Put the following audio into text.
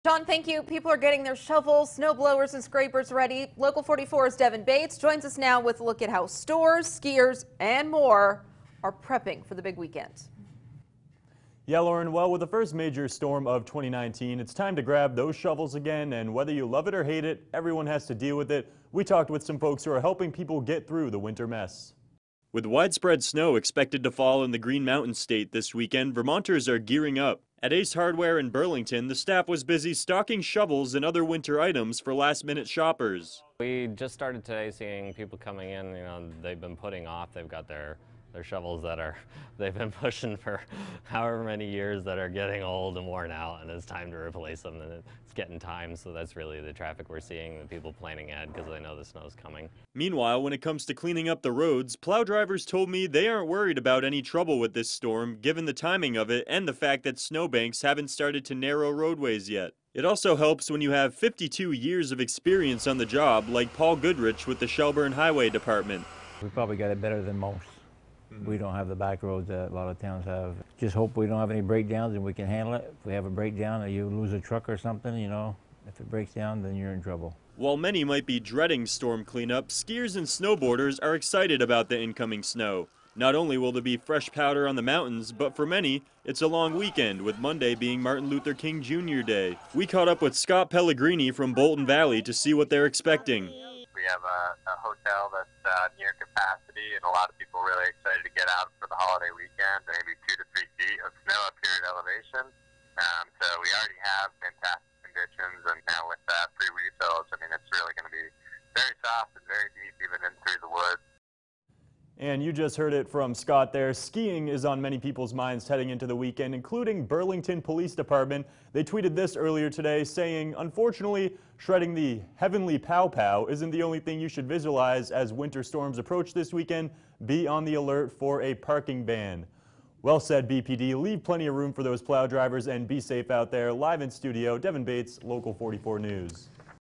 John, thank you. People are getting their shovels, snow blowers, and scrapers ready. Local 44's Devin Bates joins us now with a look at how stores, skiers, and more are prepping for the big weekend. Yeah, Lauren, well, with the first major storm of 2019, it's time to grab those shovels again, and whether you love it or hate it, everyone has to deal with it. We talked with some folks who are helping people get through the winter mess. With widespread snow expected to fall in the Green Mountain State this weekend, Vermonters are gearing up. At Ace Hardware in Burlington, the staff was busy stocking shovels and other winter items for last-minute shoppers. We just started today seeing people coming in, they've been putting off, they've got their shovels they've been pushing for however many years that are getting old and worn out, and it's time to replace them, and it's getting time. So that's really the traffic we're seeing, the people planning ahead because they know the snow's coming. Meanwhile, when it comes to cleaning up the roads, plow drivers told me they aren't worried about any trouble with this storm, given the timing of it and the fact that snowbanks haven't started to narrow roadways yet. It also helps when you have 52 years of experience on the job, like Paul Goodrich with the Shelburne Highway Department. We probably got it better than most. We don't have the back roads that a lot of towns have. Just hope we don't have any breakdowns and we can handle it. If we have a breakdown or you lose a truck or something, if it breaks down, then you're in trouble. While many might be dreading storm cleanup, skiers and snowboarders are excited about the incoming snow. Not only will there be fresh powder on the mountains, but for many, it's a long weekend, with Monday being Martin Luther King Jr. Day. We caught up with Scott Pellegrini from Bolton Valley to see what they're expecting. We have a hotel that's near capacity, and a lot of people are really excited to get out for the holiday weekend. Maybe 2 to 3 feet of snow up here at elevation. So we already have fantastic conditions, and now with pre-refills, it's really going to be very soft and very deep, even in through the woods. And you just heard it from Scott there. Skiing is on many people's minds heading into the weekend, including Burlington Police Department. They tweeted this earlier today saying, unfortunately, shredding the heavenly pow pow isn't the only thing you should visualize as winter storms approach this weekend. Be on the alert for a parking ban. Well said, BPD. Leave plenty of room for those plow drivers and be safe out there. Live in studio, Devin Bates, Local 44 News.